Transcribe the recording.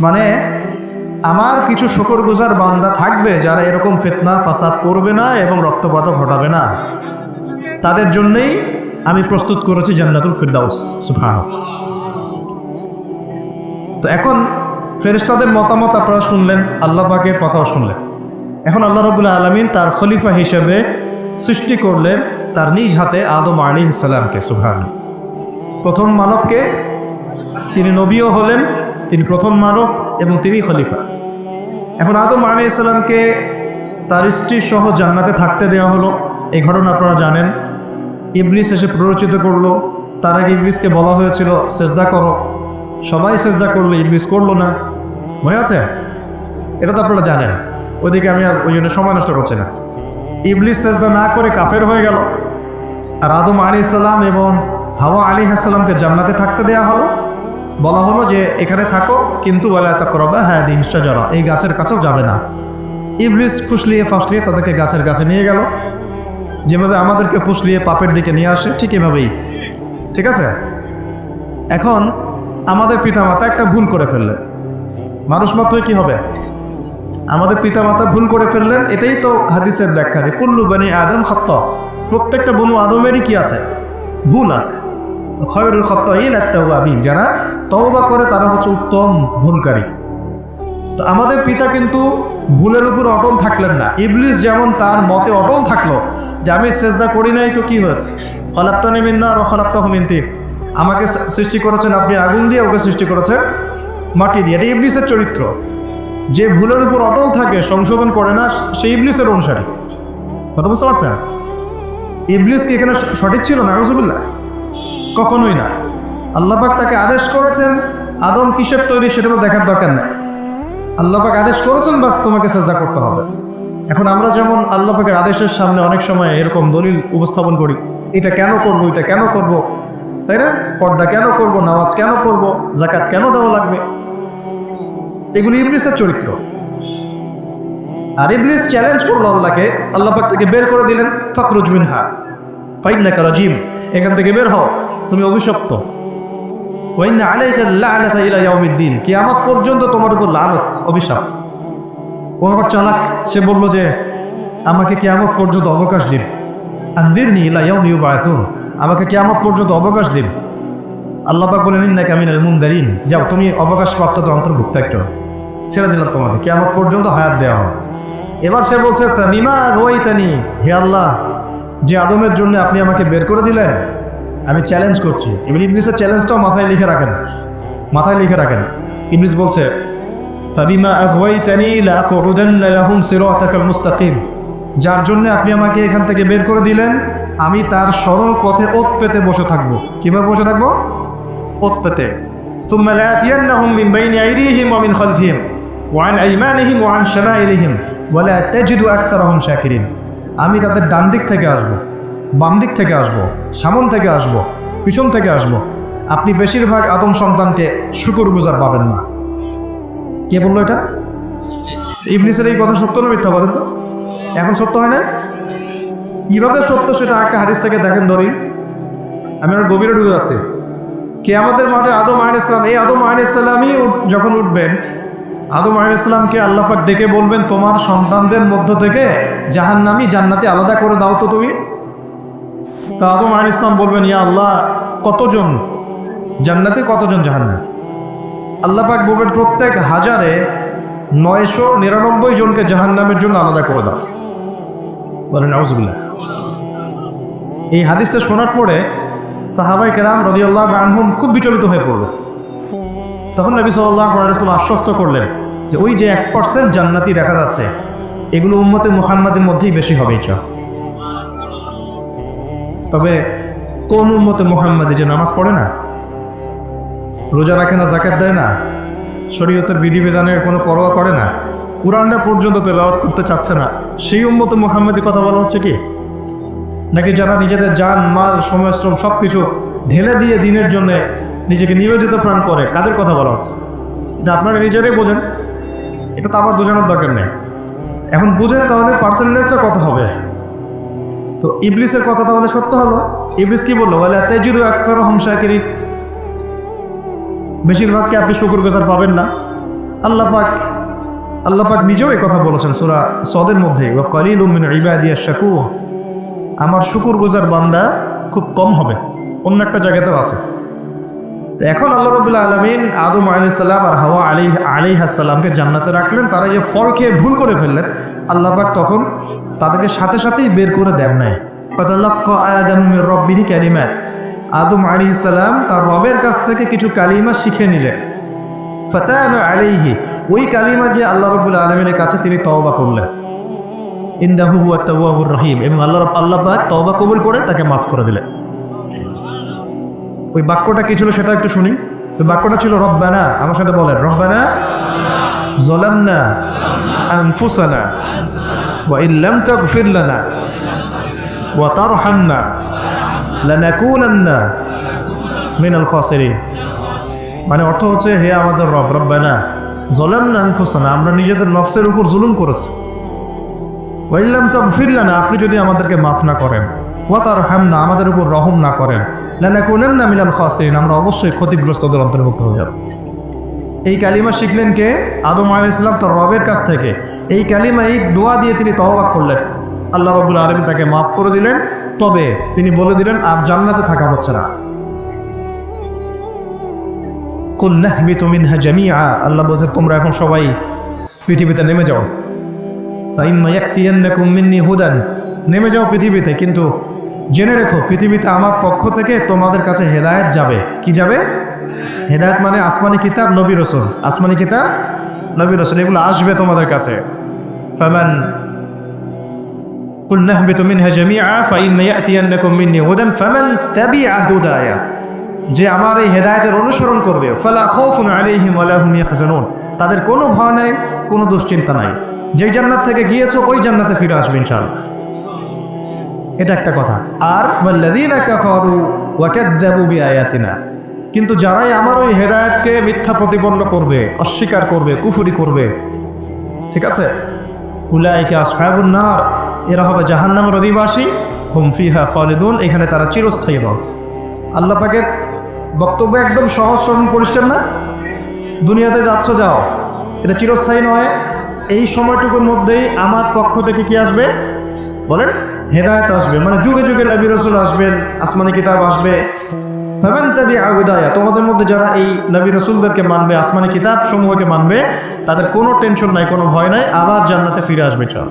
মানে আমার কিছু শুকরগুজার বান্দা থাকবে যারা এরকম ফিতনা ফাসাদ করবে না এবং রক্তপাত ঘটাবে না, তাদের জন্যই আমি প্রস্তুত করেছি জান্নাতুল ফিরদাউস। সুবহানাল্লাহ। তো এখন ফেরেশতাদের মতামত আপনারা শুনলেন, আল্লাহ পাকের কথাও শুনলেন। এখন আল্লাহ রাব্বুল আলামিন তার খলিফা হিসেবে সৃষ্টি করলেন তার নিজ হাতে আদম আলাইহিস সালামকে। সুবহানাল্লাহ। প্রথম মানবকে, তিনি নবীও হলেন, তিনি প্রথম মানব এবং তিনি খলিফা। এখন আদম আলাইহিস সালামকে তার স্ত্রী সহ জান্নাতে থাকতে দেওয়া হলো। এই ঘটনা আপনারা জানেন। ইবলিস এসে প্ররোচিত করলো। তার আগে ইবলিসকে বলা হয়েছিল সেজদা করো, সবাই সেজদা করলো, ইবলিস করলো না। মনে আছে? এটা তো আপনারা জানেন। ওইদিকে আমি আর ওই জন্য সময় নষ্ট করছি না। ইবলিস সেজদা না করে কাফের হয়ে গেল। আর আদম আলাইহিস সালাম এবং হাওয়া আলাইহিস সালামকে জান্নাতে থাকতে দেওয়া হলো। বলা হলো যে এখানে থাকো, কিন্তু ওয়ালা তাকরাবা হাদিহিশ শাজারা, এই গাছের কাছেও যাবে না। ইবলিস ফুসলিয়ে ফাসলিয়ে তাদেরকে গাছের কাছে নিয়ে গেল। যেভাবে আমাদেরকে ফুসলিয়ে পাপের দিকে নিয়ে আসে, ঠিক এভাবেই। ঠিক আছে? এখন আমাদের পিতামাতা একটা ভুল করে ফেললেন। মানুষ মাত্রই কি হবে? আমাদের পিতামাতা ভুল করে ফেললেন। এটাই তো হাদিসের ব্যাখ্যা, কুল্লু বনি আদম খাত্তা, প্রত্যেকটা বনু আদমেরই কি আছে? ভুল আছে। খয়রুল খাত্তাইন আত-তাওয়াবিন, যারা তওবা করে তারা হচ্ছে উত্তম ভুলকারী। তো আমাদের পিতা কিন্তু ভুলের উপর অটল থাকলেন না। ইবলিস যেমন তার মতে অটল থাকলো যে আমি সেজদা করি নাই, তো কি হয়েছে? খলাকতানি মিন নার ওয়া খলাকতাহু মিন তিন, আমাকে সৃষ্টি করেছেন আপনি আগুন দিয়ে, ওকে সৃষ্টি করেছেন মাটি দিয়ে। এটা ইবলিসের চরিত্র। যে ভুলের উপর অটল থাকে, সংশোধন করে না, সেই ইবলিসের অনুসারী। কথা বুঝতে পারছেন? ইবলিস কি এখানে সঠিক ছিল না? নাউযুবিল্লাহ, কখনোই না। আল্লাহ পাক তাকে আদেশ করেছেন, আদম কিসের তৈরি সেটা তো দেখার দরকার নেই। আল্লাহ পাক আদেশ করেছেন, বাস তোমাকে সেজদা করতে হবে। এখন আমরা যেমন আল্লাহ পাকের আদেশের সামনে অনেক সময় এরকম দলিল উপস্থাপন করি, এটা কেন করব, এটা কেন করব, তাই না? পর্দা কেন করব, নামাজ কেন করব, যাকাত কেন দেওয়া লাগবে, এগুলি ইবলিসের চরিত্র। আর ইবলিস চ্যালেঞ্জ করলো আল্লাহকে, আল্লাহ পাক থেকে বের করে দিলেন, ফাখরুজ মিনহা ফাইন্নাকা রাজিম, এখান থেকে বের হও, তুমি অভিশপ্ত। ওয়া ইন্না আলাইকা লা'নাতা ইলা ইয়াউমিদ্দিন, কিয়ামত পর্যন্ত তোমার উপর লানত, অভিশাপ। ও আবার চালাক, সে বলল যে আমাকে কিয়ামত পর্যন্ত অবকাশ দিন, আনদিরনি ইলা ইয়াউমি ইউবআসুন, আমাকে কিয়ামত পর্যন্ত অবকাশ দিন। আল্লাহ পাক বলেন ইন্নাকা মিনাল মুনদারিন, যাও তুমি অবকাশপ্রাপ্তদের অন্তর্ভুক্ত একজন, ছেড়ে দিলাম তোমাকে, কিয়ামত পর্যন্ত হায়াত দেওয়া হবে। এবার সে বলছে তামিমা রওয়াইতানি, হে আল্লাহ, যে আদমের জন্য আপনি আমাকে বের করে দিলেন, আমি চ্যালেঞ্জ করছি। এবার ইবলিসের চ্যালেঞ্জটাও মাথায় লিখে রাখেন, মাথায় লিখে রাখেন। ইবলিস বলছে ফাবিমা আগওয়াইতানি লাআকুদুন্না লাহুম সিরাতাকাল মুস্তাকিম, যার জন্য আপনি আমাকে এখান থেকে বের করে দিলেন, আমি তার সরল পথে ওত পেতে বসে থাকবো। কিভাবে বসে থাকবো? ওত পেতে। থুম্মা লাআতিয়ান্নাহুম মিন বাইনি আইদিহিম ওয়া মিন খালফিহিম ওয়া আন আইমানিহিম ওয়া আন শামাইলিহিম ওয়া লা তাজিদু আকসারাহুম শাকিরিন, আমি তাদের ডান দিক থেকে আসবো, বাম দিক থেকে আসবো, সামন থেকে আসবো, পিছন থেকে আসবো, আপনি বেশিরভাগ আদম সন্তানকে শুকরগুজার পাবেন না। কে বললো এটা? ইবলিসের এই কথা সত্য না মিথ্যা বলেন তো? এখন সত্য হয় না? কিভাবে সত্য সেটা একটা হাদিস থেকে দেখেন ধরি। আমি আর গভীরে ঢুকে যাচ্ছি। কিয়ামতের মাঠে আদম আলাইহিস সালাম, এই আদম আলাইহিস সালামই যখন উঠবেন, আদম আলাইহিস সালামকে আল্লাহ পাক ডেকে বলবেন তোমার সন্তানদের মধ্য থেকে জাহান্নামী জান্নাতি আলাদা করে দাও তো তুমি। তা আদম আলাইহিস সালাম বলবেন ইয়া আল্লাহ, কতজন জান্নাতে, কতজন জাহান্নামী? আল্লাহ পাক বলবেন প্রত্যেক 1000-এ 999 জনকে জাহান্নামের জন্য আলাদা করে দাও। বলেন নাউযুবিল্লাহ। এই হাদিসটা শোনার পরে সাহাবায়ে কেরাম রাদিয়াল্লাহু আনহুম খুব বিচলিত হয়ে পড়ল। তখন নবী সাল্লাল্লাহু আলাইহি ওয়াসাল্লাম আশ্বস্ত করলেন যে ওই যে 1% জান্নাতি দেখা যাচ্ছে, এগুলো উম্মতে মুহাম্মাদের মধ্যেই বেশি হবে ইনশাআল্লাহ। তবে কোন উম্মতে মুহাম্মাদি যে নামাজ পড়ে না, রোজা রাখে না, যাকাত দেয় না, শরীয়তের বিধিবিধানের কোনো পরোয়া করে না, কুরআনটা পর্যন্ত তেলাওয়াত করতে চাচ্ছে না, সেই উম্মতে মুহাম্মাদি কথা বলা হচ্ছে কি? নাকি যারা নিজেদের জান, মাল, সময়, শ্রম সব কিছু ঢেলে দিয়ে দিনের জন্য নিজেকে নিবেদিত প্রাণ করে, কাদের কথা বলা হচ্ছে? এটা আপনারা নিজেরাই বোঝেন, এটা তো আবার বোঝানোর দরকার নেই। এখন বুঝেন তাহলে পার্সেন্টেজটা কত হবে। তো ইবলিসের কথা তাহলে সত্য হলো। ইবলিস কি বললো? ওয়ালা তাজিদু আকসারহুম শাকিরিন, বেশিরভাগকে আপনি শুকরগুজার পাবেন না। আল্লাহ পাক নিজেও এই কথা বলেছেন সূরা সদের মধ্যে, ওয়া কালিলুম মিন ইবাদিয়াশ শাকুর, আমার শুকরগুজার বান্দা খুব কম হবে। অন্য একটা জায়গাতেও আছে। তো এখন আল্লাহ রাব্বুল আলামিন আদম আলাইহিস সালাম আর হাওয়া আলাইহিস সালামকে জান্নাতে রাখলেন। তারা যে ফল খেয়ে ভুল করে ফেললেন, আল্লাহ পাক তখন তাদেরকে সাথে সাথেই বের করে দেন নাই। ফাতালাক্কা আদামু মির রাব্বিহি কালিমাত, আদম আলাইহিস সালাম তার রবের কাছ থেকে কিছু কালিমা শিখে নিলেন। ফাতাবা আলাইহি, ওই কালিমা দিয়ে আল্লাহ রাব্বুল আলামিনের কাছে তিনি তওবা করলেন। ইন্নাহু হুয়াত তাওয়াবুর রহিম, এবং আল্লাহ পাক তওবা কবুল করে তাকে মাফ করে দিলেন। ওই বাক্যটা কি ছিল সেটা একটু শুনি। ওই বাক্যটা ছিল রব্বানা, আমার সাথে বলেন, রব্বানা যালামনা আনফুসানা ওয়া ইন লাম তাগফির লানা ওয়া তারহামনা লানাকুনান্না মিনাল খাসিরিন। মানে অর্থ হচ্ছে, হে আমাদের রব, রব্বানা যালামনা আনফুসানা, আমরা নিজেদের নফসের উপর জুলুম করেছি। ওয়া ইন লাম তাগফির লানা, আপনি যদি আমাদেরকে মাফ না করেন, ওয়া তারহামনা, আমাদের উপর রহম না করেন, লানাকুনান্না মিনাল খাসিরিন, আমরা অবশ্যই ক্ষতিগ্রস্তদের অন্তর্ভুক্ত হয়ে যাব। এই কালিমা শিখলেন কে? আদম আলাইহিস সালাম তার রবের কাছ থেকে। এই কালিমা, এই দোয়া দিয়ে তিনি তওবা করলেন, আল্লাহ রাব্বুল আলামিন তাকে মাফ করে দিলেন। তবে তিনি বলে দিলেন আর জান্নাতে থাকা হচ্ছে না। কুল নাহবিতু মিনহা জামিআ, আল্লাহ বলছে তোমরা এখন সবাই পৃথিবীতে নেমে যাও। ফাইম্মা ইয়াতিয়ান্নাকুম মিন্নি হুদান, নেমে যাও পৃথিবীতে, কিন্তু জেনে রেখো পৃথিবীতে আমার পক্ষ থেকে তোমাদের কাছে হেদায়েত যাবে। কি যাবে? হেদায়েত মানে আসমানি কিতাব, নবী রাসূল। আসমানি কিতাব, নবী রাসূল, এগুলো আসবে তোমাদের কাছে। ফামান কুল নাহবিতু মিনহা জামিআ ফাইম্মা ইয়াতিয়ান্নাকুম মিন্নি হুদান ফামান তাবিআ হুদায়া, যে আমার এই হেদায়েতের অনুসরণ করবে, ফালা খাউফুন আলাইহিম ওয়ালা হুম ইয়াহজানুন, তাদের কোনো ভয় নাই, কোনো দুশ্চিন্তা নাই। যেই জান্নাত থেকে গিয়েছো ওই জান্নাতে ফিরে আসবে ইনশাআল্লাহ। এটা একটা কথা। আর ওয়াল্লাযীনা কাফারু ওয়া কাযযাবু বিআয়াতিনা, কিন্তু যারাই আমার ওই হেদায়েতকে মিথ্যা প্রতিপন্ন করবে, অস্বীকার করবে, কুফরি করবে, ঠিক আছে, উলাইকা আসহাবুন নার, এরা হবে জাহান্নামের অধিবাসী, হুম ফিহা খালিদুন, এখানে তারা চিরস্থায়ী হবে। আল্লাহ পাকের বক্তব্য একদম সহজ সরল পরিষ্কার না? দুনিয়াতে যাচ্ছ যাও, এটা চিরস্থায়ী নয়। এই সময়টুকুর মধ্যেই আমার পক্ষ থেকে কি আসবে বলেন? হেদায়েত আসবে, মানে যুগে যুগে নবী রাসূল আসবেন, আসমানি কিতাব আসবে। ফামান তাবিআ হুদায়া, তোমাদের মধ্যে যারা এই নবী রাসূলদেরকে মানবে, আসমানি কিতাব সমূহকে মানবে, তাদের কোনো টেনশন নাই, কোনো ভয় নাই, আবার জান্নাতে ফিরে আসবে। চল